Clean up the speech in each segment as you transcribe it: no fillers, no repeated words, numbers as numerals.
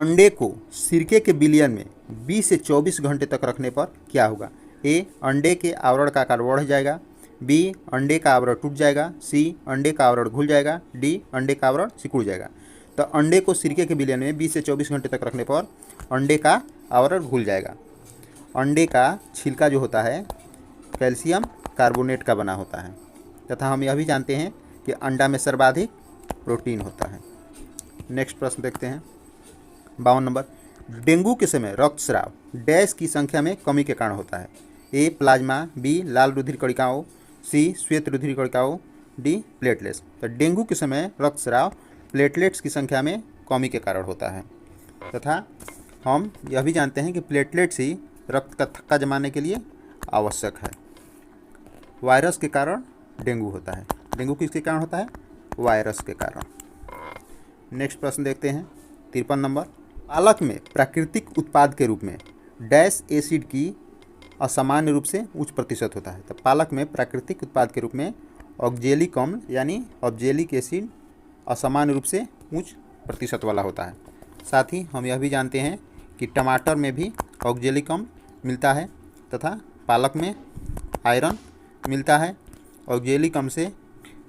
अंडे को सिरके के विलयन में 20 से 24 घंटे तक रखने पर क्या होगा? ए, अंडे के आवरण का आकार बढ़ जाएगा, बी, अंडे का आवरण टूट जाएगा, सी, अंडे का आवरण घुल जाएगा, डी, अंडे का आवरण सिकुड़ जाएगा। तो अंडे को सिरके के विलयन में 20 से 24 घंटे तक रखने पर अंडे का आवरण घुल जाएगा। अंडे का छिलका जो होता है कैल्शियम कार्बोनेट का बना होता है तथा हम यह भी जानते हैं कि अंडा में सर्वाधिक प्रोटीन होता है। नेक्स्ट प्रश्न देखते हैं 52 नंबर। डेंगू के समय रक्तस्राव डैश की संख्या में कमी के कारण होता है? ए, प्लाज्मा, बी, लाल रुधिर कणिकाओं, सी, श्वेत रुधिर कणिकाओं, डी, प्लेटलेट्स। तो डेंगू के समय रक्तस्राव प्लेटलेट्स की संख्या में कमी के कारण होता है तथा हम यह भी जानते हैं कि प्लेटलेट्स ही रक्त का थक्का जमाने के लिए आवश्यक है। वायरस के कारण डेंगू होता है। डेंगू किसके कारण होता है? वायरस के कारण। नेक्स्ट प्रश्न देखते हैं 53 नंबर। पालक में प्राकृतिक उत्पाद के रूप में डैश एसिड की असामान्य रूप से उच्च प्रतिशत होता है? तो पालक में प्राकृतिक उत्पाद के रूप में ऑक्जेलिक अम्ल यानी ऑक्जेलिक एसिड असामान्य रूप से उच्च प्रतिशत वाला होता है। साथ ही हम यह भी जानते हैं कि टमाटर में भी ऑक्जेलिक अम्ल मिलता है तथा पालक में आयरन मिलता है। ऑक्जेलिक अम्ल से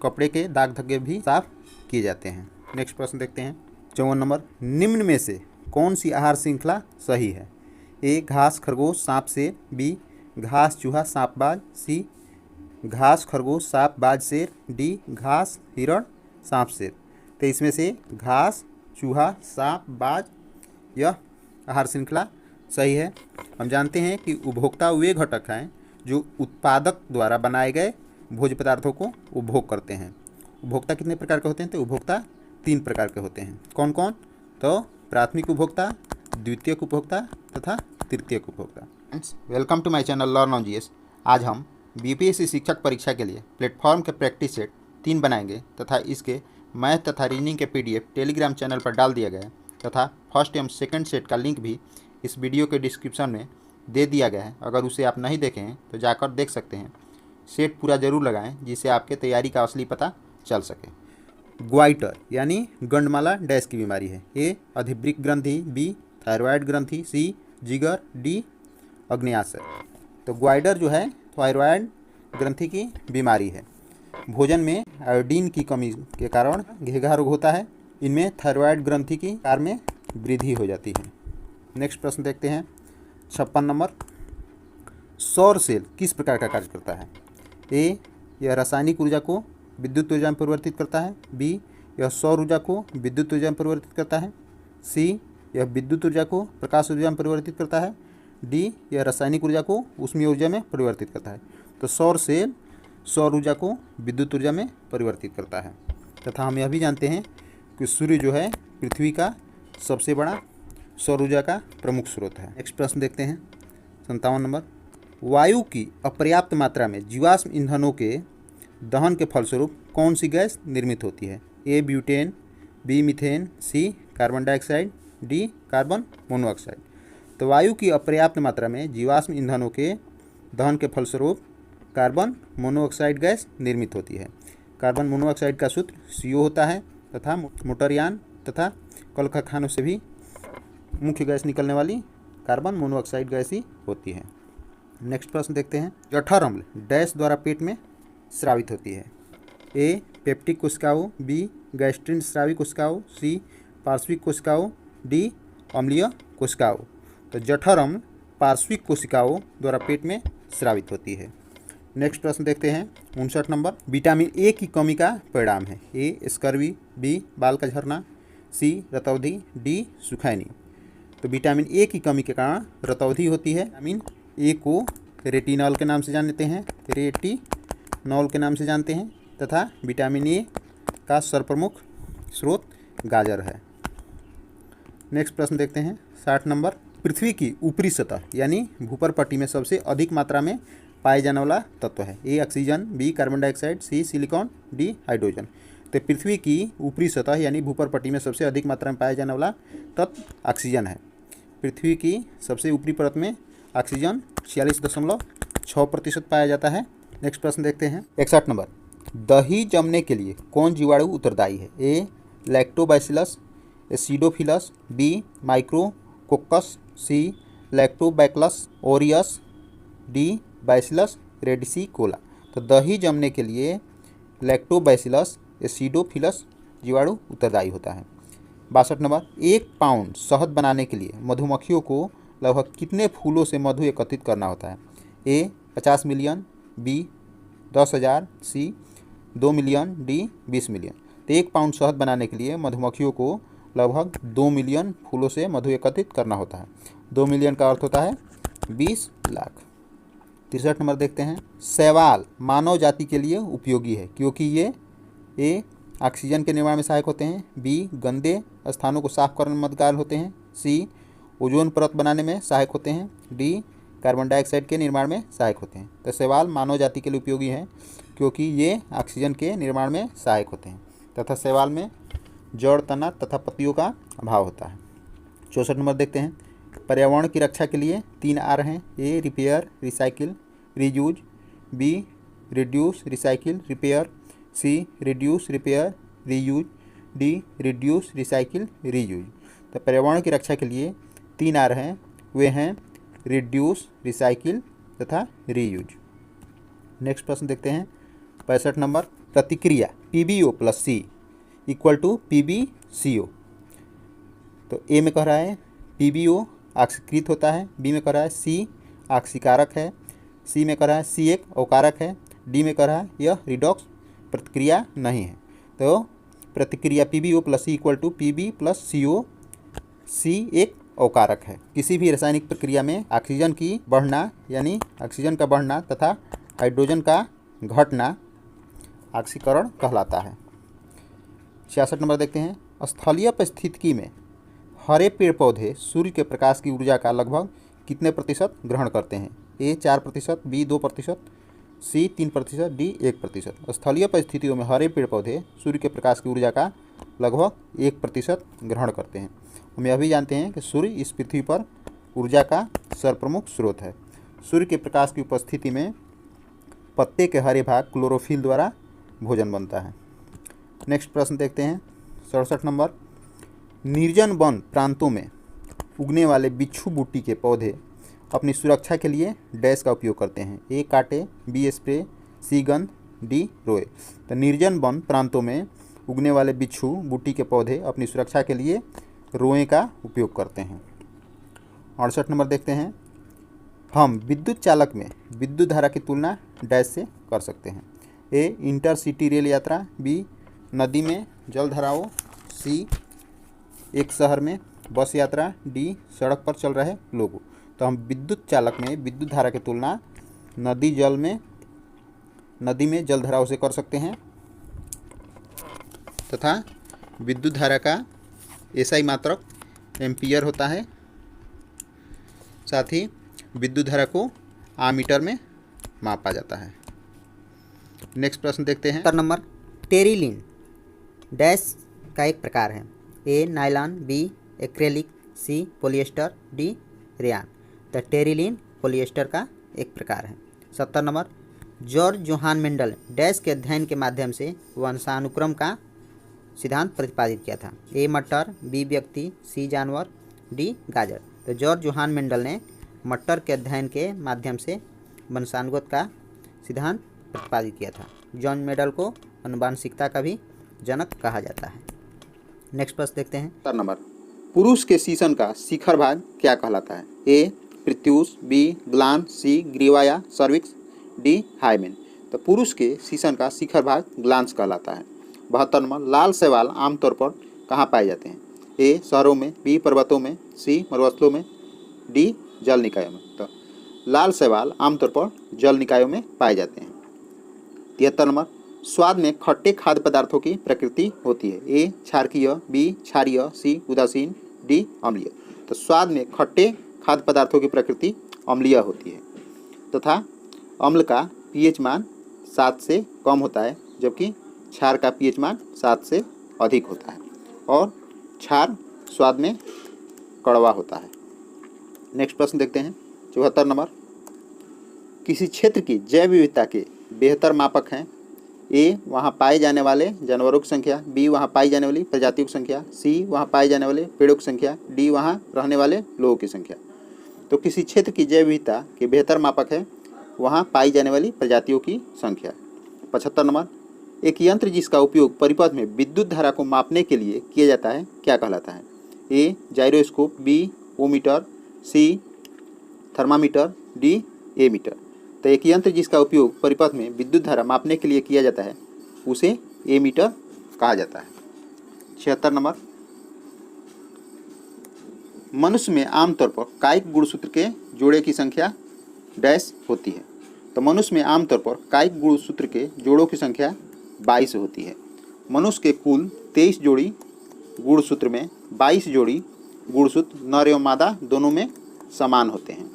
कपड़े के दाग धब्बे भी साफ किए जाते हैं। नेक्स्ट प्रश्न देखते हैं 54 नंबर। निम्न में से कौन सी आहार श्रृंखला सही है? ए, घास खरगोश सांप शेर, बी, घास चूहा सांप बाज, सी, घास खरगोश सांप बाज शेर, डी, घास हिरण सांप शेर। तो इसमें से घास चूहा सांप बाज यह आहार श्रृंखला सही है। हम जानते हैं कि उपभोक्ता वे घटक हैं जो उत्पादक द्वारा बनाए गए भोज्य पदार्थों को उपभोग करते हैं। उपभोक्ता कितने प्रकार के होते हैं? तो उपभोक्ता 3 प्रकार के होते हैं। कौन कौन? तो प्राथमिक उपभोक्ता, द्वितीयक उपभोक्ता तथा तृतीयक उपभोक्ता। Welcome to my channel learn on GS. आज हम बीपीएससी शिक्षक परीक्षा के लिए प्लेटफॉर्म के प्रैक्टिस सेट 3 बनाएंगे तथा इसके मैथ तथा रीजनिंग के पीडीएफ टेलीग्राम चैनल पर डाल दिया गया है तथा फर्स्ट एवं सेकंड सेट का लिंक भी इस वीडियो के डिस्क्रिप्शन में दे दिया गया है। अगर उसे आप नहीं देखे हैं तो जाकर देख सकते हैं। सेट पूरा जरूर लगाएं जिससे आपके तैयारी का असली पता चल सके। ग्वाइटर यानी गंडमाला डैश की बीमारी है? ए, अधिवृक्क ग्रंथि, बी, थायराइड ग्रंथि, सी, जिगर, डी, अग्न्याशय। तो ग्वाइटर जो है थायराइड ग्रंथि की बीमारी है। भोजन में आयोडीन की कमी के कारण घेघा रोग होता है। इनमें थायराइड ग्रंथि की आकार में वृद्धि हो जाती है। नेक्स्ट प्रश्न देखते हैं 56 नंबर। सौर सेल किस प्रकार का कार्य करता है? ए, यह रासायनिक ऊर्जा को विद्युत ऊर्जा में परिवर्तित करता है, बी, यह सौर ऊर्जा को विद्युत ऊर्जा में परिवर्तित करता है, सी, यह विद्युत ऊर्जा को प्रकाश ऊर्जा में परिवर्तित करता है, डी, यह रासायनिक ऊर्जा को ऊष्मीय ऊर्जा में परिवर्तित करता है। तो सौर सेल सौर ऊर्जा को विद्युत ऊर्जा में परिवर्तित करता है तथा हम यह भी जानते हैं कि सूर्य जो है पृथ्वी का सबसे बड़ा सौर ऊर्जा का प्रमुख स्रोत है। नेक्स्ट प्रश्न देखते हैं 57 नंबर। वायु की अपर्याप्त मात्रा में जीवाश्म ईंधनों के दहन के फलस्वरूप कौन सी गैस निर्मित होती है? A, butane, B, methane, C, carbon dioxide, D, carbon monoxide. तो वायु की अपर्याप्त मात्रा में जीवाश्म ईंधनों के दहन के फलस्वरूप कार्बन मोनोऑक्साइड गैस निर्मित होती है। कार्बन मोनोऑक्साइड का सूत्र CO होता है तथा मोटरयान तथा कल कारखानों से भी मुख्य गैस निकलने वाली कार्बन मोनोऑक्साइड गैस ही होती है। नेक्स्ट प्रश्न देखते हैं। जठर अम्ल डैश द्वारा पेट में स्रावित होती है? ए, पेप्टिक कोशिकाओं, बी, गैस्ट्रिन स्रावी कोशिकाओं, सी, पार्श्विक कोशिकाओं, डी, अम्लीय कोशिकाओं। तो जठर अम्ल पार्श्विक कोशिकाओं द्वारा पेट में स्रावित होती है। नेक्स्ट प्रश्न देखते हैं 59 नंबर। विटामिन ए की कमी का परिणाम है? ए, स्कर्वी, बी, बाल का झड़ना, सी, रतौंधी, डी, सुखैनी। तो विटामिन ए की कमी के कारण रतौंधी होती है। विटामिन ए को रेटिनॉल के नाम से जानते हैं, रेटिनॉल के नाम से जानते हैं तथा विटामिन ए का सर्वप्रमुख स्रोत गाजर है। नेक्स्ट प्रश्न देखते हैं 60 नंबर। पृथ्वी की ऊपरी सतह यानी भूपर पट्टी में सबसे अधिक मात्रा में पाए जाने वाला तत्व है? ए, ऑक्सीजन, बी, कार्बन डाइऑक्साइड, सी, सिलिकॉन, डी, हाइड्रोजन। तो पृथ्वी की ऊपरी सतह यानी भूपर पट्टी में सबसे अधिक मात्रा में पाया जाने वाला तत्व ऑक्सीजन है। पृथ्वी की सबसे ऊपरी परत में ऑक्सीजन 46.6% पाया जाता है। नेक्स्ट प्रश्न देखते हैं 61 नंबर। दही जमने के लिए कौन जीवाणु उत्तरदायी है? ए, लैक्टोबैसिलस, एसिडोफिलस, बी माइक्रोकोकस, सी लैक्टोबैसिलस ओरियस, डी बैसिलस रेडिसिकोला। तो दही जमने के लिए लैक्टोबैसिलस एसिडोफिलस जीवाणु उत्तरदायी होता है। 62 नंबर, 1 पाउंड शहद बनाने के लिए मधुमक्खियों को लगभग कितने फूलों से मधु एकत्रित करना होता है? ए 50 मिलियन, बी 10,000, सी 2 मिलियन, डी 20 मिलियन। तो 1 पाउंड शहद बनाने के लिए मधुमक्खियों को लगभग 2 मिलियन फूलों से मधु एकत्रित करना होता है। 2 मिलियन का अर्थ होता है 20 लाख। 63 नंबर देखते हैं, शैवाल मानव जाति के लिए उपयोगी है क्योंकि ये ए ऑक्सीजन के निर्माण में सहायक होते हैं, बी गंदे स्थानों को साफ करने में मददगार होते हैं, सी ओजोन परत बनाने में सहायक होते हैं, डी कार्बन डाइऑक्साइड के निर्माण में सहायक होते हैं। तो शैवाल मानव जाति के लिए उपयोगी हैं क्योंकि ये ऑक्सीजन के निर्माण में सहायक होते हैं तथा शैवाल में जड़, तना तथा पत्तियों का अभाव होता है। 64 नंबर देखते हैं, पर्यावरण की रक्षा के लिए 3 आर हैं, A repair recycle reuse, B reduce recycle repair, C reduce repair reuse, D reduce recycle reuse. तो पर्यावरण की रक्षा के लिए 3 आर हैं, वे हैं रिड्यूस, रिसाइकिल तथा रीयूज। नेक्स्ट प्रश्न देखते हैं 65 नंबर, प्रतिक्रिया PbO + C = PbCO। तो ए में कह रहा है PbO ऑक्सीकृत होता है, बी में कह रहा है C ऑक्सीकारक है, सी में कह रहा है C एक अवकारक है, डी में कह रहा है यह रिडॉक्स प्रतिक्रिया नहीं है। तो प्रतिक्रिया PbO + C = Pb + CO। C एक अवकारक है। किसी भी रासायनिक प्रक्रिया में ऑक्सीजन की बढ़ना यानी ऑक्सीजन का बढ़ना तथा हाइड्रोजन का घटना ऑक्सीकरण कहलाता है। 66 नंबर देखते हैं, स्थलीय परिस्थितिकी में हरे पेड़ पौधे सूर्य के प्रकाश की ऊर्जा का लगभग कितने प्रतिशत ग्रहण करते हैं? ए 4%, बी 2%, सी 3%, डी 1%। स्थलीय परिस्थितियों में हरे पेड़ पौधे सूर्य के प्रकाश की ऊर्जा का लगभग 1% ग्रहण करते हैं। हम यह भी जानते हैं कि सूर्य इस पृथ्वी पर ऊर्जा का सर्वप्रमुख स्रोत है। सूर्य के प्रकाश की उपस्थिति में पत्ते के हरे भाग क्लोरोफिल द्वारा भोजन बनता है। नेक्स्ट प्रश्न देखते हैं 67 नंबर, निर्जन वन प्रांतों में उगने वाले बिच्छू बूटी के पौधे अपनी सुरक्षा के लिए डैश का उपयोग करते हैं? ए कांटे, बी स्प्रे, सी गंध, डी रोए। तो निर्जन वन प्रांतों में उगने वाले बिच्छू बूटी के पौधे अपनी सुरक्षा के लिए रोए का उपयोग करते हैं। 68 नंबर देखते हैं, हम विद्युत चालक में विद्युत धारा की तुलना डैश से कर सकते हैं? ए इंटरसिटी रेल यात्रा, बी नदी में जलधाराओं, सी एक शहर में बस यात्रा, डी सड़क पर चल रहे लोगों। तो हम विद्युत चालक में विद्युत धारा की तुलना नदी में जलधाराओं से कर सकते हैं तथा विद्युत धारा का एसआई मात्रक एम्पियर होता है। साथ ही विद्युत धारा को आमीटर में मापा जाता है। नेक्स्ट प्रश्न देखते हैं। उत्तर नंबर, टेरिलीन डैश का एक प्रकार है? ए नायलॉन, बी एक्रेलिक, सी पॉलिएस्टर, डी रेयान। तो टेरिलीन पॉलिएस्टर का एक प्रकार है। 70 number, George Johan Mendel dash के अध्ययन के माध्यम से वंशानुक्रम का सिद्धांत प्रतिपादित किया था? ए मटर, बी व्यक्ति, सी जानवर, डी गाजर। तो जॉर्ज जोहान मेंडल ने मटर के अध्ययन के माध्यम से वंशानुगत का सिद्धांत प्रतिपादित किया था। जॉन मेंडल को आनुवंशिकता का भी जनक कहा जाता है। नेक्स्ट प्रश्न देखते हैं। 70 नंबर, पुरुष के शीशन का शिखर भाग क्या कहलाता है? ए प्रत्यूष, बी ग्लान, सी ग्रीवा या सर्विक्स, डी हाइमेन। तो पुरुष के शीशन का शिखर भाग ग्लांस कहलाता है। 72 नंबर, लाल शैवाल आमतौर पर कहाँ पाए जाते हैं? ए शहरों में, बी पर्वतों में, सी मरुस्थलों में, डी जल निकायों में। तो लाल शैवाल आमतौर पर जल निकायों में पाए जाते हैं। 73 नंबर, स्वाद में खट्टे खाद्य पदार्थों की प्रकृति होती है? ए क्षारकीय, बी क्षारीय, सी उदासीन, डी अम्लीय। तो स्वाद में खट्टे खाद्य पदार्थों की प्रकृति अम्लीय होती है तथा अम्ल का पीएच मान 7 से कम होता है, जबकि क्षार का पीएच मान 7 से अधिक होता है और क्षार स्वाद में कड़वा होता है। नेक्स्ट प्रश्न देखते हैं। 74 नंबर, किसी क्षेत्र की जैव विविधता के बेहतर मापक हैं? ए वहाँ पाए जाने वाले जानवरों की संख्या, बी वहाँ पाई जाने वाली प्रजातियों की संख्या, सी वहाँ पाए जाने वाले पेड़ों की संख्या, डी वहाँ रहने वाले लोगों की संख्या। तो किसी क्षेत्र की जैव विविधता के बेहतर मापक है वहाँ पाई जाने वाली प्रजातियों की संख्या। 75 नंबर, एक यंत्र जिसका उपयोग परिपथ में विद्युत धारा को मापने के लिए किया जाता है क्या कहलाता है? ए जाइरोस्कोप, बी ओमीटर, सी थर्मामीटर, डी एमीटर। तो एक यंत्र जिसका उपयोग परिपथ में विद्युत धारा मापने के लिए किया जाता है उसे एमीटर कहा जाता है। 76 नंबर, मनुष्य में आमतौर पर कायिक गुणसूत्र के जोड़े की संख्या डैश होती है। तो मनुष्य में आमतौर पर कायिक गुणसूत्र के जोड़ों की संख्या 22 होती है। मनुष्य के कुल 23 जोड़ी गुणसूत्र में 22 जोड़ी गुणसूत्र नर एवं मादा दोनों में समान होते हैं।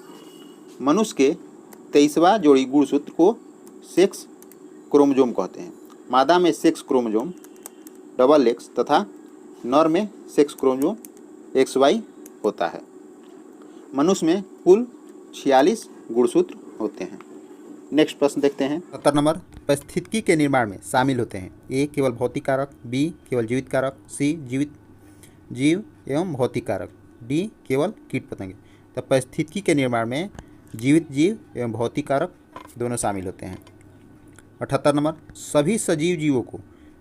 मनुष्य के 23वां जोड़ी गुणसूत्र को सेक्स क्रोमोसोम कहते हैं। मादा में सेक्स क्रोमोसोम डबल एक्स तथा नर में सेक्स क्रोमोसोम XY होता है। मनुष्य में कुल 46 गुणसूत्र होते हैं। नेक्स्ट प्रश्न देखते हैं। 70 नंबर, पारिस्थितिकी के निर्माण में शामिल होते हैं ए केवल भौतिक कारक, बी केवल जीवित कारक, सी जीव एवं भौतिक कारक, डी केवल कीट पतंगे। तो पारिस्थितिकी के निर्माण में जीवित जीव एवं भौतिक कारक दोनों शामिल होते हैं। 78 नंबर, सभी सजीव जीवों को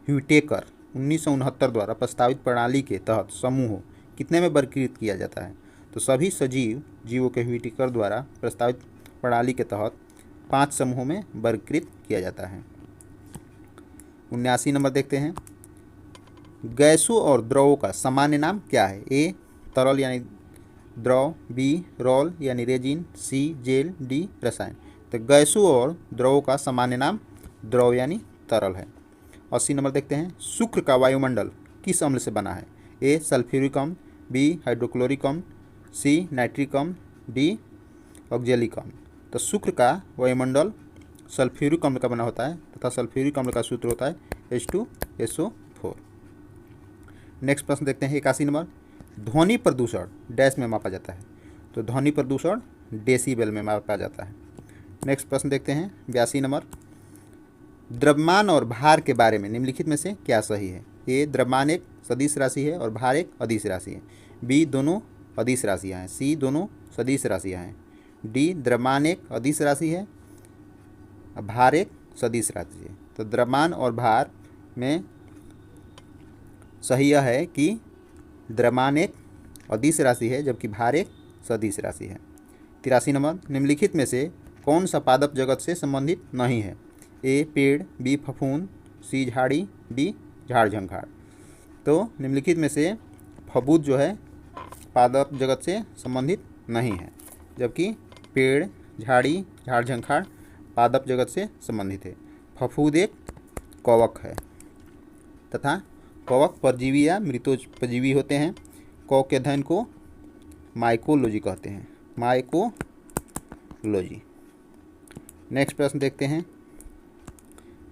ह्यूटेकर 1969 द्वारा प्रस्तावित प्रणाली के तहत समूहों कितने में वर्गीकृत किया जाता है? तो सभी सजीव जीवों के ह्यूटेकर द्वारा प्रस्तावित प्रणाली के तहत 5 समूहों में वर्गीकृत किया जाता है। 79 नंबर देखते हैं। गैसों और द्रवों का सामान्य नाम क्या है? ए तरल यानी द्रव, बी रोल यानी रेजिन, सी जेल, डी रसायन। तो गैसों और द्रवों का सामान्य नाम द्रव यानी तरल है। 80 नंबर देखते हैं। शुक्र का वायुमंडल किस अम्ल से बना है? ए सल्फ्यूरिक अम्ल, बी हाइड्रोक्लोरिक अम्ल, सी नाइट्रिक अम्ल, डी ऑक्जेलिक अम्ल। तो शुक्र का वायुमंडल सल्फ्यूरिक अम्ल का बना होता है तथा सल्फ्यूरिक अम्ल का सूत्र होता है H2SO4। नेक्स्ट प्रश्न देखते हैं। 81 नंबर, ध्वनि प्रदूषण डैश में मापा जाता है? तो ध्वनि प्रदूषण डेसीबल में मापा जाता है। नेक्स्ट प्रश्न देखते हैं। 82 नंबर, द्रव्यमान और भार के बारे में निम्नलिखित में से क्या सही है? ए द्रव्यमान एक सदिश राशि है और भार एक अदिश राशि है, बी दोनों अदिश राशियाँ हैं, सी दोनों सदिश राशियाँ हैं, डी द्रव्यमान एक अदिश राशि है भार एक सदिश राशि है। तो द्रव्यमान और भार में सही यह है कि द्रव्यमान एक अदिश राशि है जबकि भार एक सदिश राशि है। 83 नंबर, निम्नलिखित में से कौन सा पादप जगत से संबंधित नहीं है? ए पेड़, बी फफूंद, सी झाड़ी, डी झाड़ झंखाड़। तो निम्नलिखित में से फफूंद जो है पादप जगत से संबंधित नहीं है जबकि पेड़, झाड़ी, झाड़ झंखाड़ पादप जगत से संबंधित है। फफूंद एक कवक है तथा कवक परजीवी या मृतोपजीवी होते हैं। कवक के अध्ययन को माइकोलॉजी कहते हैं, माइकोलॉजी। नेक्स्ट प्रश्न देखते हैं।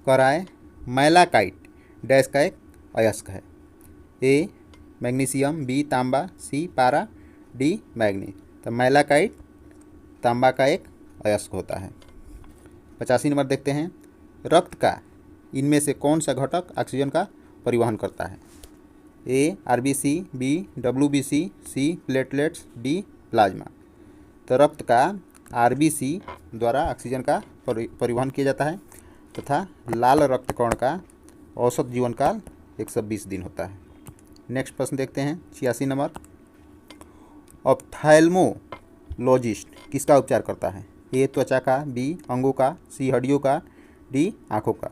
कराए मैलाकाइट डैश का एक अयस्क है? ए मैग्नीशियम, बी तांबा, सी पारा, डी मैग्नीज। तो मैलाकाइट तांबा का एक अयस्क होता है। 85 नंबर देखते हैं। रक्त का इनमें से कौन सा घटक ऑक्सीजन का परिवहन करता है? A RBC, B WBC, C platelets, D plasma. तो रक्त का आरबीसी द्वारा ऑक्सीजन का परिवहन किया जाता है तथा लाल रक्तकण का औसत जीवन काल 120 दिन होता है। नेक्स्ट प्रश्न देखते हैं। 86 नंबर, ऑप्थेल्मोलॉजिस्ट किसका उपचार करता है? ए त्वचा का, बी अंगों का, सी हड्डियों का, डी आँखों का।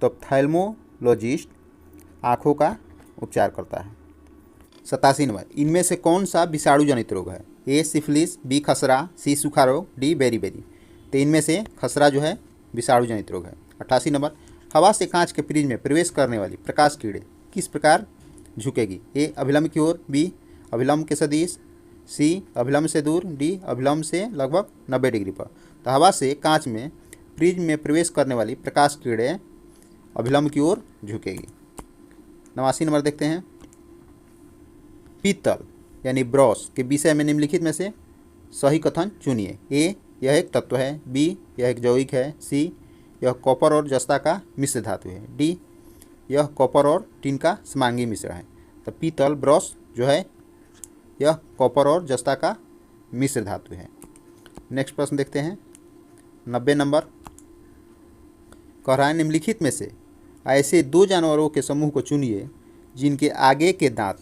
तो ऑप्थेल्मोलॉजिस्ट आँखों का उपचार करता है। 87 नंबर, इनमें से कौन सा विषाणु जनित रोग है? ए सिफिलिस, बी खसरा, सी सूखा रोग, डी बेरीबेरी। तो इनमें से खसरा जो है विषाणु जनित रोग है। 88 नंबर, हवा से कांच के फ्रिज में प्रवेश करने वाली प्रकाश किरण किस प्रकार झुकेगी? ए अभिलंब की ओर, बी अभिलंब के सदिश, सी अभिलंब से दूर, डी अभिलंब से लगभग 90 डिग्री पर। तो हवा से कांच में फ्रिज में प्रवेश करने वाली प्रकाश किरणें अभिलंब की ओर झुकेगी। 89 नंबर देखते हैं। पीतल यानी ब्रॉस के विषय में निम्नलिखित में से सही कथन चुनिए। ए यह एक तत्व है, बी यह एक यौगिक है, सी यह कॉपर और जस्ता का मिश्र धातु है। डी, यह कॉपर और टिन का समांगी मिश्रण है। तो पीतल ब्रश जो है यह कॉपर और जस्ता का मिश्र धातु है। नेक्स्ट प्रश्न देखते हैं 90 नंबर। कह रहा है निम्नलिखित में से ऐसे दो जानवरों के समूह को चुनिए जिनके आगे के दांत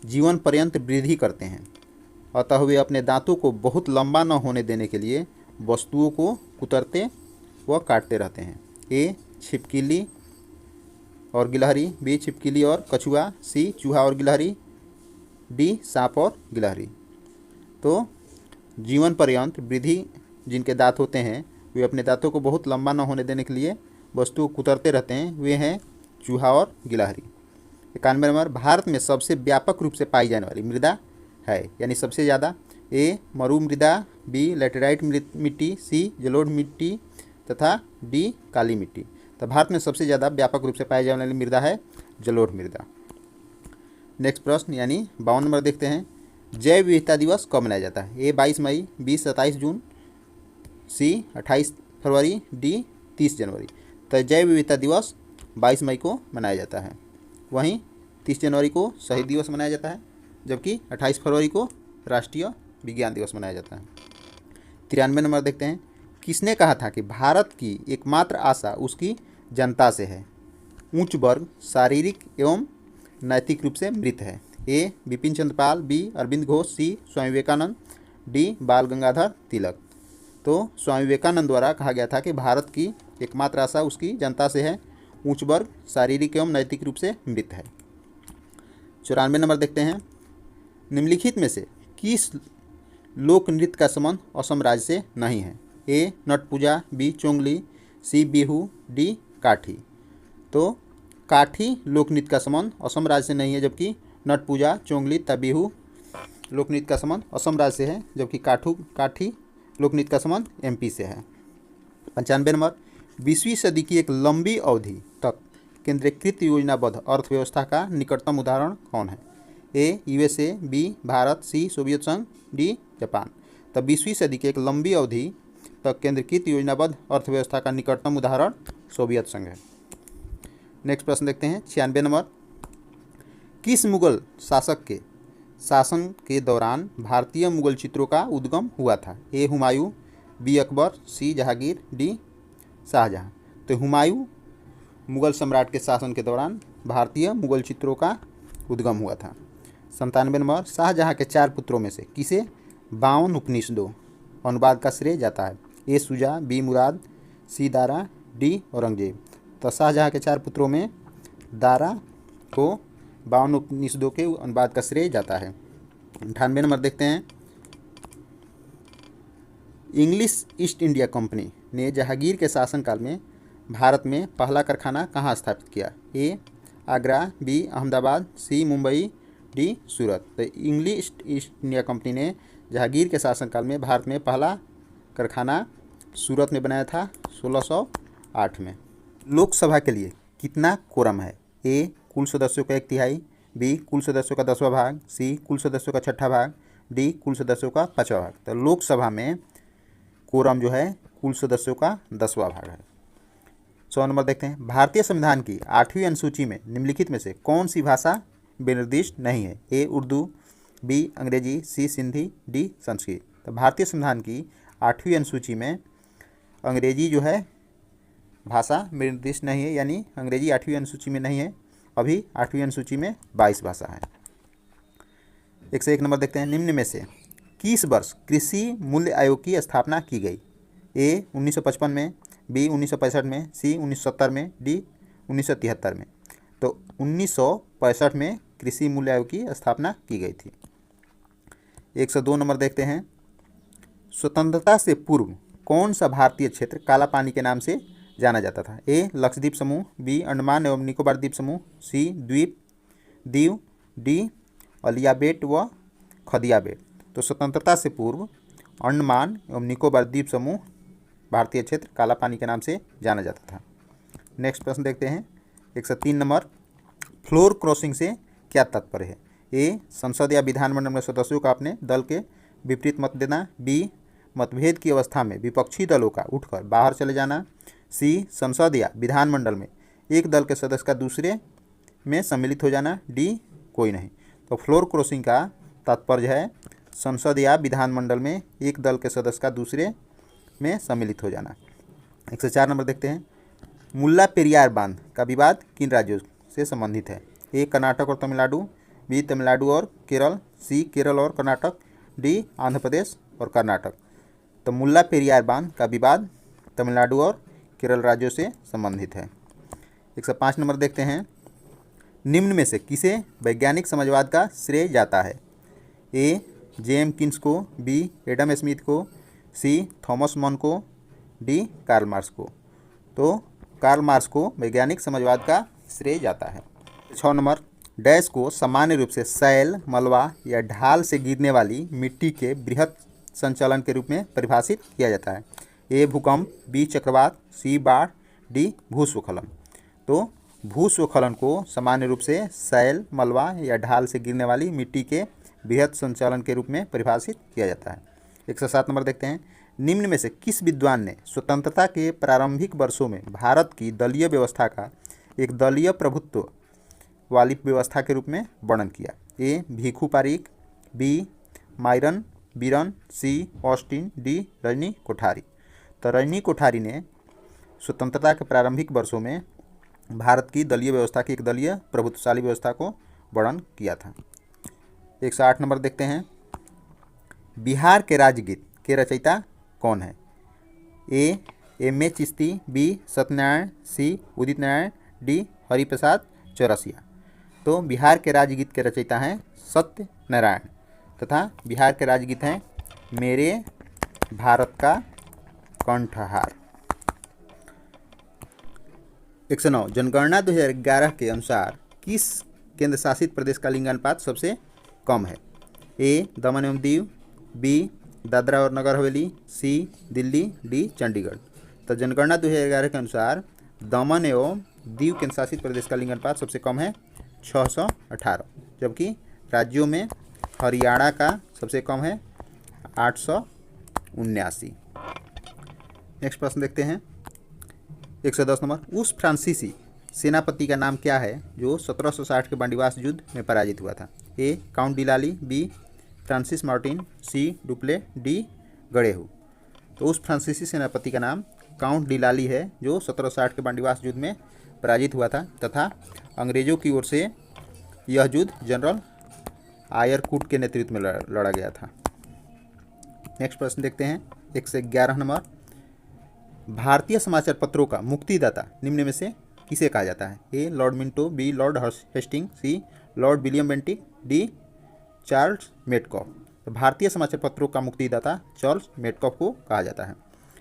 जीवन पर्यंत वृद्धि करते हैं, अतः वे अपने दांतों को बहुत लंबा न होने देने के लिए वस्तुओं को कुतरते व काटते रहते हैं। ए, छिपकली और गिलहरी, बी, छिपकली और कछुआ, सी, चूहा और गिलहरी, डी, सांप और गिलहरी। तो जीवन पर्यंत वृद्धि जिनके दांत होते हैं वे अपने दांतों को बहुत लंबा न होने देने के लिए वस्तु को कुतरते रहते हैं, वे हैं चूहा और गिलहरी। 91 नंबर। भारत में सबसे व्यापक रूप से पाई जाने वाली मृदा है, यानी सबसे ज़्यादा। ए, मरु मृदा, बी, लेटेराइट मिट्टी, सी, जलोढ़ मिट्टी तथा डी, काली मिट्टी। तो भारत में सबसे ज़्यादा व्यापक रूप से पाई जाने वाली मृदा है जलोढ़ मृदा। नेक्स्ट प्रश्न यानी 52 नंबर देखते हैं। जैव विविधता दिवस कब मनाया जाता है? ए, 22 मई, बी, 27 जून, सी, 28 फरवरी, डी, 30 जनवरी। तो जैव विविधता दिवस 22 मई को मनाया जाता है, वहीं 30 जनवरी को शहीद दिवस मनाया जाता है, जबकि 28 फरवरी को राष्ट्रीय विज्ञान दिवस मनाया जाता है। 93 नंबर देखते हैं। किसने कहा था कि भारत की एकमात्र आशा उसकी जनता से है? उच्च वर्ग, शारीरिक एवं नैतिक रूप से मृत है। ए, बिपिन चंद्र पाल, बी, अरविंद घोष, सी, स्वामी विवेकानंद, डी, बाल गंगाधर तिलक। तो स्वामी विवेकानंद द्वारा कहा गया था कि भारत की एकमात्र आशा उसकी जनता से है, उच्च वर्ग, शारीरिक एवं नैतिक रूप से मृत है। 94 नंबर देखते हैं। निम्नलिखित में से किस लोक नृत्य का संबंध असम राज्य से नहीं है? ए, नट पूजा, बी, चोंगली, सी, बिहू, डी, काठी। तो काठी लोक नृत्य का संबंध असम राज्य से नहीं है, जबकि नट पूजा, चोंगली तथा बिहू लोक नृत्य का संबंध असम राज्य से है, जबकि काठी लोक नृत्य का संबंध एमपी से है। 95 नंबर। 20वीं सदी की एक लंबी अवधि तक केंद्रीकृत योजनाबद्ध अर्थव्यवस्था का निकटतम उदाहरण कौन है? ए, यूएसए, बी, भारत, सी, सोवियत संघ, डी, जापान। तो 20वीं सदी की एक लंबी अवधि तक केंद्रीकृत योजनाबद्ध अर्थव्यवस्था का निकटतम उदाहरण सोवियत संघ है। नेक्स्ट प्रश्न देखते हैं 96 नंबर। किस मुगल शासक के शासन के दौरान भारतीय मुगल चित्रों का उद्गम हुआ था? ए, हुमायूं, बी, अकबर, सी, जहांगीर, डी, शाहजहां। तो हुमायूं मुगल सम्राट के शासन के दौरान भारतीय मुगल चित्रों का उद्गम हुआ था। 97 नंबर। शाहजहां के 4 पुत्रों में से किसे 52 उपनिषदों अनुवाद का श्रेय जाता है? ए, शुजा, बी, मुराद, सी, दारा, डी, औरंगजेब। तो शाहजहां के 4 पुत्रों में दारा को 52 उपनिषदों के अनुवाद का श्रेय जाता है। 98 नंबर देखते हैं। इंग्लिश ईस्ट इंडिया कंपनी ने जहांगीर के शासनकाल में भारत में पहला कारखाना कहाँ स्थापित किया? ए, आगरा, बी, अहमदाबाद, सी, मुंबई, डी, सूरत। तो इंग्लिश ईस्ट इंडिया कंपनी ने जहांगीर के शासनकाल में भारत में पहला कारखाना सूरत में बनाया था 1608 में। लोकसभा के लिए कितना कोरम है? ए, कुल सदस्यों का 1/3, बी, कुल सदस्यों का 10वां भाग, सी, कुल सदस्यों का 6ठा भाग, डी, कुल सदस्यों का 5वां भाग। तो लोकसभा में कोरम जो है कुल सदस्यों का 10वां भाग है। 100 नंबर देखते हैं। भारतीय संविधान की 8वीं अनुसूची में निम्नलिखित में से कौन सी भाषा विनिर्दिष्ट नहीं है? ए, उर्दू, बी, अंग्रेजी, सी, सिंधी, डी, संस्कृत। तो भारतीय संविधान की 8वीं अनुसूची में अंग्रेजी जो है भाषा निर्दिष्ट नहीं है, यानी अंग्रेजी 8वीं अनुसूची में नहीं है। अभी 8वीं अनुसूची में 22 भाषा है। 101 नंबर देखते हैं। निम्न में से किस वर्ष कृषि मूल्य आयोग की स्थापना की गई? ए, 1955 में, बी, 1965 में, सी, 1970 में, डी, 1973 में। तो 1965 में कृषि मूल्य आयोग की स्थापना की गई थी। 102 नंबर देखते हैं। स्वतंत्रता से पूर्व कौन सा भारतीय क्षेत्र काला पानी के नाम से जाना जाता था? ए, लक्षद्वीप समूह, बी, अंडमान एवं निकोबार द्वीप समूह, सी, दीव, डी, अलिया बेट व खदिया बेट। तो स्वतंत्रता से पूर्व अंडमान एवं निकोबार द्वीप समूह भारतीय क्षेत्र काला पानी के नाम से जाना जाता था। नेक्स्ट प्रश्न देखते हैं 103 नंबर। फ्लोर क्रॉसिंग से क्या तात्पर्य है? ए, संसद या विधानमंडल में सदस्यों का अपने दल के विपरीत मत देना, बी, मतभेद की अवस्था में विपक्षी दलों का उठकर बाहर चले जाना, सी संसद या विधानमंडल में एक दल के सदस्य का दूसरे में सम्मिलित हो जाना, डी कोई नहीं। तो फ्लोर क्रॉसिंग का तात्पर्य है संसद या विधानमंडल में एक दल के सदस्य का दूसरे में सम्मिलित हो जाना। 104 नंबर देखते हैं। मुल्ला पेरियार बांध का विवाद किन राज्यों से संबंधित है? ए कर्नाटक और तमिलनाडु, बी तमिलनाडु और केरल, सी केरल और कर्नाटक, डी आंध्र प्रदेश और कर्नाटक। तो मुल्ला पेरियार बांध का विवाद तमिलनाडु और केरल राज्यों से संबंधित है। 105 नंबर देखते हैं। निम्न में से किसे वैज्ञानिक समाजवाद का श्रेय जाता है? ए जेएम किन्स को, बी एडम स्मिथ को, सी थॉमस मन को, डी कार्ल मार्क्स को। तो कार्ल मार्क्स को वैज्ञानिक समाजवाद का श्रेय जाता है। 6 नंबर। डैश को सामान्य रूप से शैल, मलबा या ढाल से गिरने वाली मिट्टी के बृहद संचलन के रूप में परिभाषित किया जाता है। ए भूकंप, बी चक्रवात, सी बाढ़, डी भूस्खलन। तो भूस्खलन को सामान्य रूप से शैल, मलबा या ढाल से गिरने वाली मिट्टी के बृहद संचलन के रूप में परिभाषित किया जाता है। 107 नंबर देखते हैं। निम्न में से किस विद्वान ने स्वतंत्रता के प्रारंभिक वर्षों में भारत की दलीय व्यवस्था का एक दलीय प्रभुत्व वाली व्यवस्था के रूप में वर्णन किया? ए भिखु पारीक, बी मायरन बीरन, सी ऑस्टिन, डी रजनी कोठारी। तो रजनी कोठारी ने स्वतंत्रता के प्रारंभिक वर्षों में भारत की दलीय व्यवस्था की एक दलीय प्रभुत्वशाली व्यवस्था को वर्णन किया था। 108 नंबर देखते हैं। बिहार के राजगीत के रचयिता कौन है? ए एम.ए. चिश्ती, बी सत्यनारायण, सी उदित नारायण, डी हरिप्रसाद चौरसिया। तो बिहार के राजगीत के रचयिता हैं सत्यनारायण तथा बिहार के राजगीत हैं मेरे भारत का कंठहार। 109। जनगणना 2011 के अनुसार किस केंद्र शासित प्रदेश का लिंगानुपात सबसे कम है? ए दमन एवं दीव, बी दादरा और नगर हवेली, सी दिल्ली, डी चंडीगढ़। तो जनगणना 2011 के अनुसार दमन एवं दीव केंद्र शासित प्रदेश का लिंगानुपात सबसे कम है 618, जबकि राज्यों में हरियाणा का सबसे कम है 879। नेक्स्ट प्रश्न देखते हैं। 110 नंबर। उस फ्रांसीसी सेनापति का नाम क्या है जो 1760 के बंदीवास युद्ध में पराजित हुआ था? ए काउंट डिलाली, बी फ्रांसिस मार्टिन, सी डुप्ले, डी गड़ेहू। तो उस फ्रांसीसी सेनापति का नाम काउंट डिलाली है जो 1760 के बंदीवास युद्ध में पराजित हुआ था तथा अंग्रेजों की ओर से यह युद्ध जनरल आयरकुट के नेतृत्व में लड़ा गया था। नेक्स्ट प्रश्न देखते हैं। 111 नंबर। भारतीय समाचार पत्रों का मुक्तिदाता निम्न में से किसे कहा जाता है? A Lord Minto, B Lord Hasting, C Lord William Bentinck, D Charles Metcalfe. तो भारतीय समाचार पत्रों का मुक्तिदाता चार्ल्स मेटकॉफ को कहा जाता है।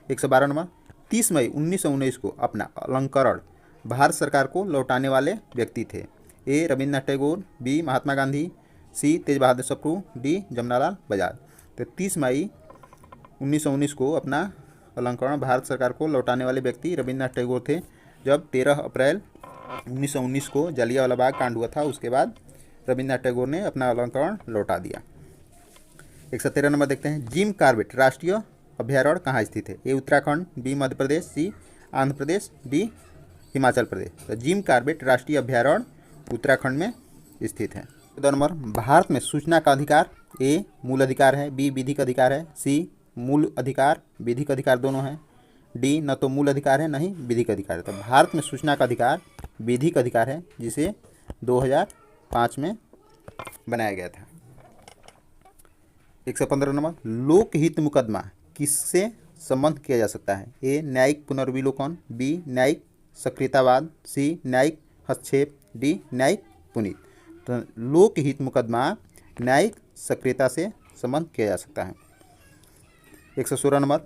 112 नंबर। 30 मई 1919 को अपना अलंकरण भारत सरकार को लौटाने वाले व्यक्ति थे? ए रविन्द्रनाथ टैगोर, बी महात्मा गांधी, सी तेज बहादुर सप्रू, डी जमनालाल बजाज। तो 30 मई 1919 को अपना अलंकरण भारत सरकार को लौटाने वाले व्यक्ति रविन्द्रनाथ टैगोर थे। जब 13 अप्रैल 1919 को जलियांवाला बाग कांड हुआ था उसके बाद रविन्द्रनाथ टैगोर ने अपना अलंकरण लौटा दिया। 113 नंबर देखते हैं। जिम कॉर्बेट राष्ट्रीय अभयारण्य कहाँ स्थित है? ए उत्तराखंड, बी मध्य प्रदेश, सी आंध्र प्रदेश, डी हिमाचल प्रदेश। तो जिम कॉर्बेट राष्ट्रीय अभयारण्य उत्तराखंड में स्थित है। 2 नंबर। भारत में सूचना का अधिकार ए मूल अधिकार है, बी विधिक अधिकार है, सी मूल अधिकार विधिक अधिकार दोनों है, डी न तो मूल अधिकार है न ही विधिक अधिकार है। तो भारत में सूचना का अधिकार विधिक अधिकार है जिसे 2005 में बनाया गया था। 115 नंबर। लोकहित मुकदमा किससे संबंध किया जा सकता है? ए न्यायिक पुनर्विलोकन, बी न्यायिक सक्रियतावाद, सी न्यायिक हस्तक्षेप, डी न्यायिक पुनीत। तो लोकहित मुकदमा न्यायिक सक्रियता से संबंध किया जा सकता है। 116 नंबर।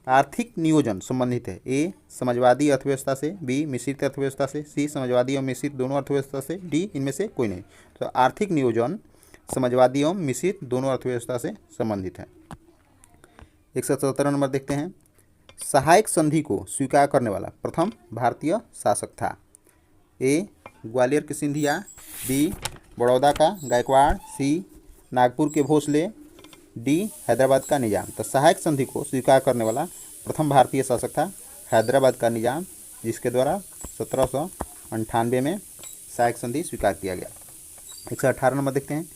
आर्थिक नियोजन संबंधित है? ए समाजवादी अर्थव्यवस्था से, बी मिश्रित अर्थव्यवस्था से, सी समाजवादी और मिश्रित दोनों अर्थव्यवस्था से, डी इनमें से कोई नहीं। तो आर्थिक नियोजन समाजवादी एवं मिश्रित दोनों अर्थव्यवस्था से संबंधित है। 117 नंबर देखते हैं। सहायक संधि को स्वीकार करने वाला प्रथम भारतीय शासक था? ए ग्वालियर के सिंधिया, बी बड़ौदा का गायकवाड़, सी नागपुर के भोसले, डी हैदराबाद का निजाम। तो सहायक संधि को स्वीकार करने वाला प्रथम भारतीय शासक था हैदराबाद का निजाम जिसके द्वारा 1798 में सहायक संधि स्वीकार किया गया। 118 नंबर देखते हैं,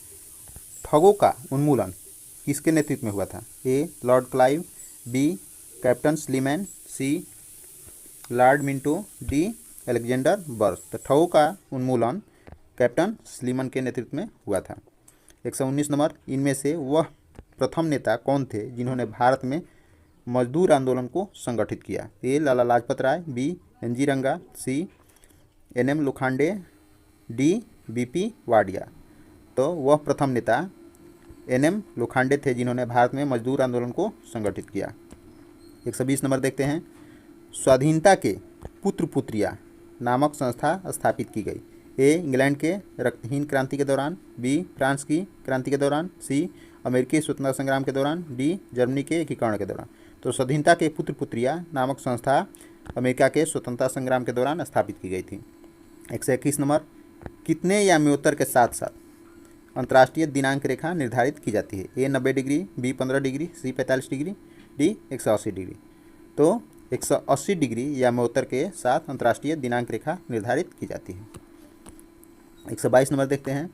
ठगों का उन्मूलन किसके नेतृत्व में हुआ था? A Lord Clive, B Captain Sleeman, C Lord Minto, D Alexander Burnes. तो ठगों का उन्मूलन कैप्टन स्लीमन के नेतृत्व में हुआ था। 119 नंबर, इनमें से वह प्रथम नेता कौन थे जिन्होंने भारत में मजदूर आंदोलन को संगठित किया? A Lala Lajpat Rai, B NG Ranga, C NM Lokhande, D BP Wadia. तो वह प्रथम नेता एनएम लोखंडे थे जिन्होंने भारत में मजदूर आंदोलन को संगठित किया। 120 नंबर देखते हैं, स्वाधीनता के पुत्र पुत्रिया नामक संस्था स्थापित की गई। ए इंग्लैंड के रक्तहीन क्रांति के दौरान, बी फ्रांस की क्रांति के दौरान, सी अमेरिकी स्वतंत्रता संग्राम के दौरान, डी जर्मनी के एकीकरण के दौरान। तो स्वाधीनता के पुत्र पुत्रिया नामक संस्था अमेरिका के स्वतंत्रता संग्राम के दौरान स्थापित की गई थी। 121 नंबर, कितने याम्योत्तर के साथ साथ अंतर्राष्ट्रीय दिनांक रेखा निर्धारित की जाती है? ए 90 डिग्री, बी 15 डिग्री, सी 45 डिग्री, डी 180 डिग्री। तो 180 डिग्री याम्योत्तर के साथ अंतर्राष्ट्रीय दिनांक रेखा निर्धारित की जाती है। 122 नंबर देखते हैं,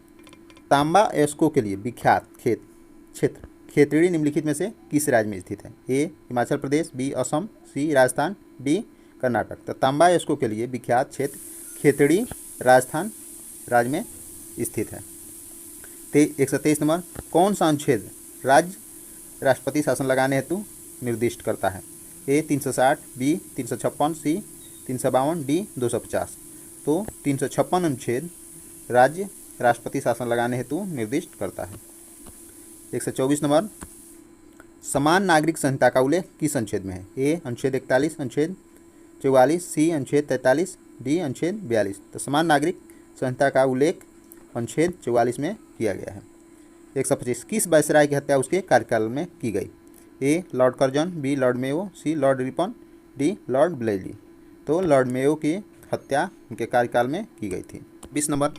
तांबा अयस्कों के लिए विख्यात क्षेत्र खेतड़ी निम्नलिखित में से किस राज्य में स्थित है? ए हिमाचल प्रदेश, बी असम, सी राजस्थान, डी कर्नाटक। तो तांबा अयस्कों के लिए विख्यात क्षेत्र खेतड़ी राजस्थान राज्य में स्थित है। 123 नंबर, कौन सा अनुच्छेद राज्य राष्ट्रपति शासन लगाने हेतु निर्दिष्ट करता है? ए 360, बी 356, सी 352, डी 250। तो 356 अनुच्छेद राज्य राष्ट्रपति शासन लगाने हेतु निर्दिष्ट करता है। 124 नंबर, समान नागरिक संहिता का उल्लेख किस अनुच्छेद में है? ए अनुच्छेद 41, अनुच्छेद 44, सी अनुच्छेद 43, डी अनुच्छेद 42। तो समान नागरिक संहिता का उल्लेख अनुच्छेद 44 में किया गया है। 125, किस वायसराय की हत्या उसके कार्यकाल में की गई? A Lord Curzon, B Lord Mayo, C Lord Ripon, D Lord Blaley. तो लॉर्ड मेयो की हत्या उनके कार्यकाल में की गई थी। 20 नंबर,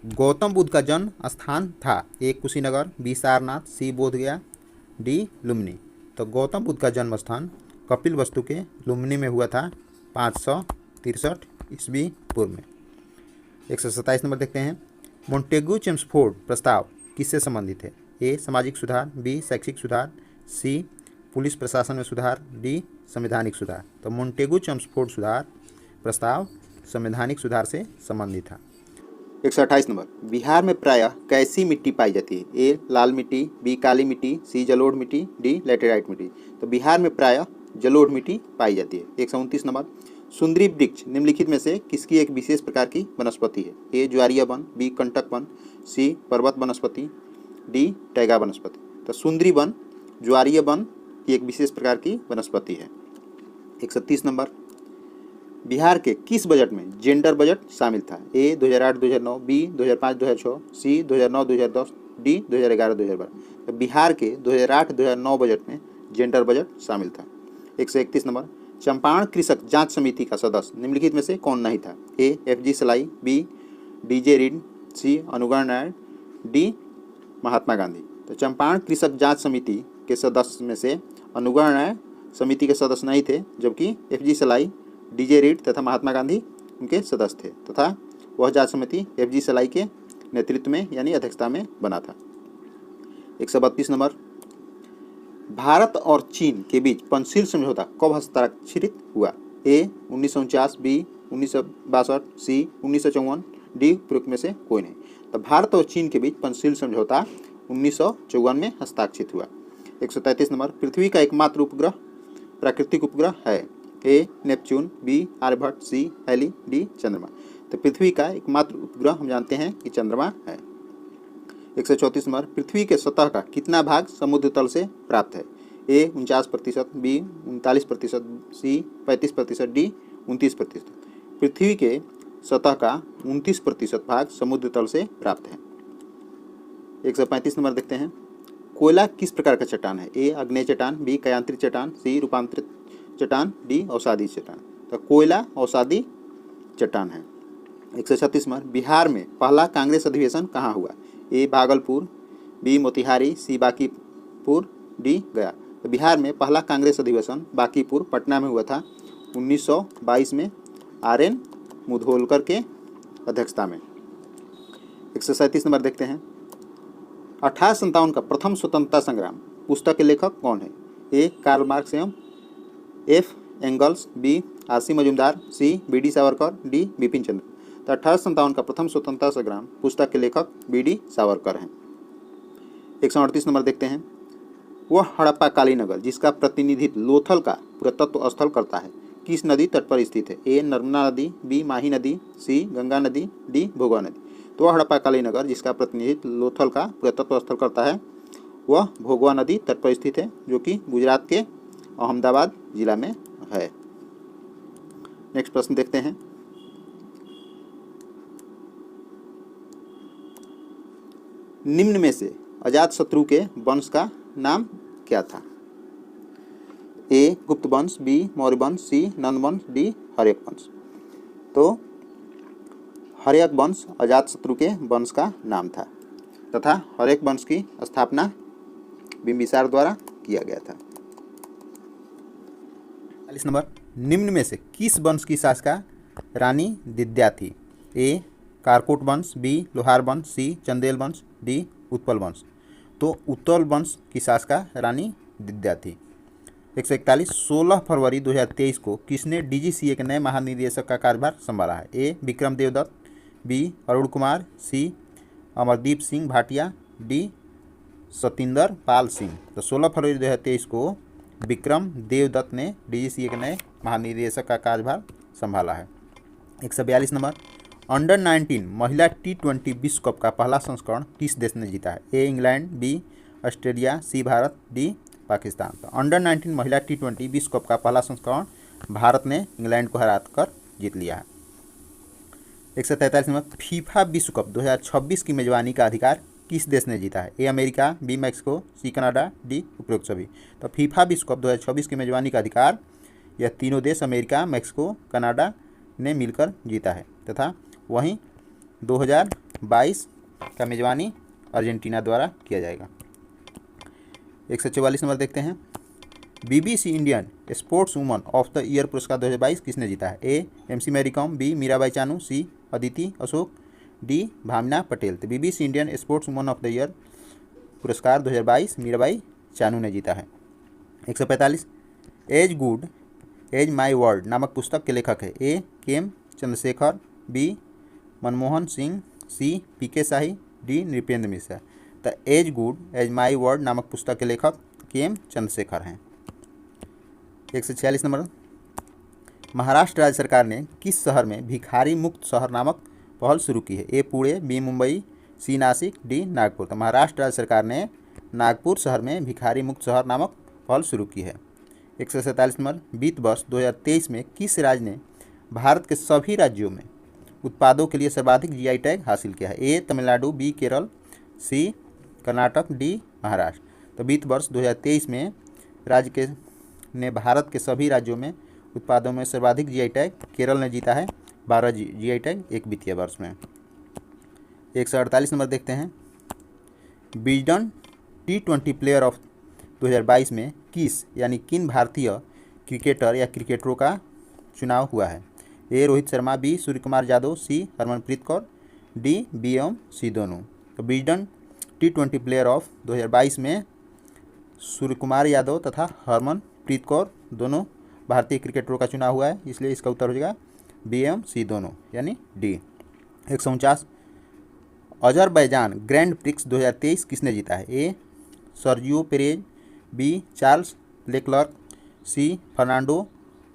गौतम बुद्ध का जन्म स्थान था? ए कुशीनगर, बी सारनाथ, सी बोधगया, डी लुम्बिनी। तो गौतम बुद्ध का जन्म स्थान कपिल वस्तु के लुम्बिनी में हुआ था 563 ईस्वी पूर्व में। 127 नंबर देखते हैं, मोंटेगू चेम्सफोर्ड प्रस्ताव किससे संबंधित है? ए सामाजिक सुधार, बी शैक्षिक सुधार, सी पुलिस प्रशासन में सुधार, डी संवैधानिक सुधार। तो मोंटेगू चेम्सफोर्ड सुधार प्रस्ताव संवैधानिक सुधार से संबंधित था। 128 नंबर, बिहार में प्रायः कैसी मिट्टी पाई जाती है? ए लाल मिट्टी, बी काली मिट्टी, सी जलोढ़ मिट्टी, डी लैटेराइट मिट्टी। तो बिहार में प्रायः जलोढ़ मिट्टी पाई जाती है। 129 नंबर, सुंदरी वृक्ष निम्नलिखित में से किसकी एक विशेष प्रकार की वनस्पति है? ए ज्वारीय वन, बी कंटक वन, सी पर्वत वनस्पति, डी टैगा वनस्पति। तो सुंदरी वन ज्वारीय वन की एक विशेष प्रकार की वनस्पति है। 130 नंबर, बिहार के किस बजट में जेंडर बजट शामिल था? ए 2008-2009, बी 2005-2006, सी 2009-2010, डी 2011-2012। तो बिहार के 2008-2009 बजट में जेंडर बजट शामिल था। 131 नंबर, चंपारण कृषक जांच समिति का सदस्य निम्नलिखित में से कौन नहीं था? ए एफजी सलाई, बी डीजे रीड, सी अनुगण नारायण, डी महात्मा गांधी। तो चंपारण कृषक जांच समिति के सदस्य में से अनुगण नारायण समिति के सदस्य नहीं थे, जबकि एफजी सलाई, डीजे रीड तथा महात्मा गांधी उनके सदस्य थे तथा वह जांच समिति एफजी सलाई के नेतृत्व में यानी अध्यक्षता में बना था। 132 नंबर, भारत और चीन के बीच पंचशील समझौता कब हस्ताक्षरित हुआ? ए 1949, बी 1962, सी 1954, डी उपरोक्त में से कोई नहीं। तो भारत और चीन के बीच पंचशील समझौता 1954 में हस्ताक्षरित हुआ। 133 नंबर, पृथ्वी का एकमात्र उपग्रह प्राकृतिक उपग्रह है? ए नेपच्यून, बी आर्यभट्ट, सी हैली, डी चंद्रमा। तो पृथ्वी का एकमात्र उपग्रह हम जानते हैं कि चंद्रमा है। 134 नंबर, पृथ्वी के सतह का कितना भाग समुद्र तल से प्राप्त है? ए 49%, बी 39%, सी 35%, डी 29%। पृथ्वी के सतह का 29% भाग समुद्र तल से प्राप्त है। 135 नंबर देखते हैं, कोयला किस प्रकार का चट्टान है? ए आग्नेय चट्टान, बी कायांतरित चट्टान, सी रूपांतरित चट्टान, डी औषधि चट्टान। तो कोयला औषधि चट्टान है। 136 नंबर, बिहार में पहला कांग्रेस अधिवेशन कहाँ हुआ? ए भागलपुर, बी मोतिहारी, सी बांकीपुर, डी गया। तो बिहार में पहला कांग्रेस अधिवेशन बांकीपुर पटना में हुआ था 1922 में RN मुधोलकर के अध्यक्षता में। 137 नंबर देखते हैं। 1857 का प्रथम स्वतंत्रता संग्राम पुस्तक के लेखक कौन है? ए कार्ल मार्क्स एवं F Engels, B RC Majumdar, C BD Savarkar, D Bipin Chandra. तो 1857 का प्रथम स्वतंत्रता संग्राम पुस्तक के लेखक BD सावरकर हैं। 138 नंबर देखते हैं। वह हड़प्पा काली नगर जिसका प्रतिनिधित्व लोथल का पुरातत्व स्थल करता है किस नदी तट पर स्थित है? ए नर्मदा नदी, बी माही नदी, सी गंगा नदी, डी भोगवा नदी। तो वह हड़प्पा काली नगर जिसका प्रतिनिधित्व लोथल का पुरातत्व स्थल करता है वह भोगवा नदी तट पर स्थित है, जो कि गुजरात के अहमदाबाद जिला में है। नेक्स्ट प्रश्न देखते हैं। निम्न में से अजातशत्रु के वंश का नाम क्या था? ए गुप्त वंश, बी मौर्य वंश, सी नंद वंश, डी हर्यक वंश। तो हर्यक वंश अजातशत्रु के वंश का नाम था तथा हर्यक वंश की स्थापना बिंबिसार द्वारा किया गया था। 40 नंबर। निम्न में से किस वंश की शासिका रानी दिद्या थी? ए कारकोट वंश, बी लोहार वंश, सी चंदेल वंश, डी उत्पल वंश। तो उत्पल वंश की शासिका रानी दिद्या थी। 141। 16 फरवरी 2023 को किसने DGCA के नए महानिदेशक का कार्यभार संभाला है? ए विक्रम देवदत्त, बी अरुण कुमार, सी अमरदीप सिंह भाटिया, डी सतिंदर पाल सिंह। तो 16 फरवरी 2023 को विक्रम देवदत्त ने DGCA के नए महानिदेशक का कार्यभार संभाला है। 142 नंबर। अंडर 19 महिला T20 विश्व कप का पहला संस्करण किस देश ने जीता है? A England, B Australia, C Bharat, D Pakistan. तो अंडर 19 महिला T20 विश्व कप का पहला संस्करण भारत ने इंग्लैंड को हराकर जीत लिया है। 143 नंबर। फीफा विश्व कप 2026 की मेजबानी का अधिकार किस देश ने जीता है? A America, B Mexico, C Canada, D उपरोक्त सभी। तो फीफा विश्व कप 2026 की मेजबानी का अधिकार यह तीनों देश अमेरिका, मैक्सिको, कनाडा ने मिलकर जीता है तथा वहीं 2022 का मेजबानी अर्जेंटीना द्वारा किया जाएगा। 144 नंबर देखते हैं। BBC Indian sports woman of the year पुरस्कार 2022 किसने जीता है? A MC Mary Kom, B Mirabai Chanu, C Aditi Ashok, D Bhavna Patel. तो BBC Indian sports woman of the year पुरस्कार 2022 मीराबाई चानू ने जीता है। 145। As good as my world नामक पुस्तक के लेखक है? A KM Chandrashekhar, B Manmohan Singh, C PK Shahi, D Nripendra Mishra. तो as good as my world नामक पुस्तक के लेखक KM चंद्रशेखर हैं। 146 नंबर। महाराष्ट्र राज्य सरकार ने किस शहर में भिखारी मुक्त शहर नामक पहल शुरू की है? ए पुणे, बी मुंबई, सी नासिक, डी नागपुर। तो महाराष्ट्र राज्य सरकार ने नागपुर शहर में भिखारी मुक्त शहर नामक पहल शुरू की है। 147 नंबर। वित्त वर्ष 2023 में किस राज्य ने भारत के सभी राज्यों में उत्पादों के लिए सर्वाधिक GI टैग हासिल किया है? ए तमिलनाडु, बी केरल, सी कर्नाटक, डी महाराष्ट्र। तो वित्त वर्ष 2023 में राज्य ने भारत के सभी राज्यों में उत्पादों में सर्वाधिक GI टैग केरल ने जीता है 12 GI टैग एक वित्तीय वर्ष में। 148 नंबर देखते हैं। विजडन T20 प्लेयर ऑफ 2022 में किस यानी किन भारतीय क्रिकेटर या क्रिकेटरों का चुनाव हुआ है? ए रोहित शर्मा, बी सूर्य कुमार यादव, सी हरमनप्रीत कौर, डी बी एवं सी दोनों। तो विजडन T20 प्लेयर ऑफ 2022 में सूर्य कुमार यादव तथा हरमनप्रीत कौर दोनों भारतीय क्रिकेटरों का चुनाव हुआ है, इसलिए इसका उत्तर हो जाएगा बी एवं सी दोनों यानी डी। 149। अजरबैजान ग्रैंड प्रिक्स 2023 किसने जीता है? A Sergio Perez, B Charles Leclerc, C Fernando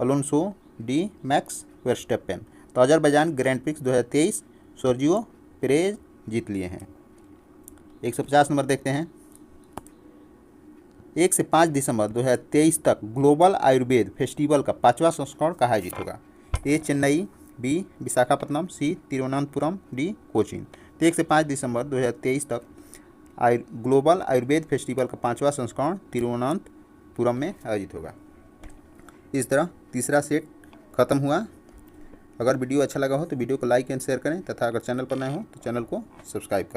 Alonso, D Max Verstappen. तो Azerbaijan Grand Prix 2023 Sergio Perez जीत लिए हैं। 150 नंबर देखते हैं। 1 से 5 दिसंबर 2023 तक ग्लोबल आयुर्वेद फेस्टिवल का 5वां संस्करण कहाँ आयोजित होगा? ए चेन्नई, बी विशाखापट्टनम, सी तिरुवनंतपुरम, डी कोचीन। तो 1 से 5 दिसंबर 2023 तक ग्लोबल आयुर्वेद फेस्टिवल का 5वां संस्करण तिरुवनंतपुरम में आयोजित होगा। इस तरह तीसरा सेट खत्म हुआ। अगर वीडियो अच्छा लगा हो तो वीडियो को लाइक एंड शेयर करें तथा अगर चैनल पर नए हो तो चैनल को सब्सक्राइब करें।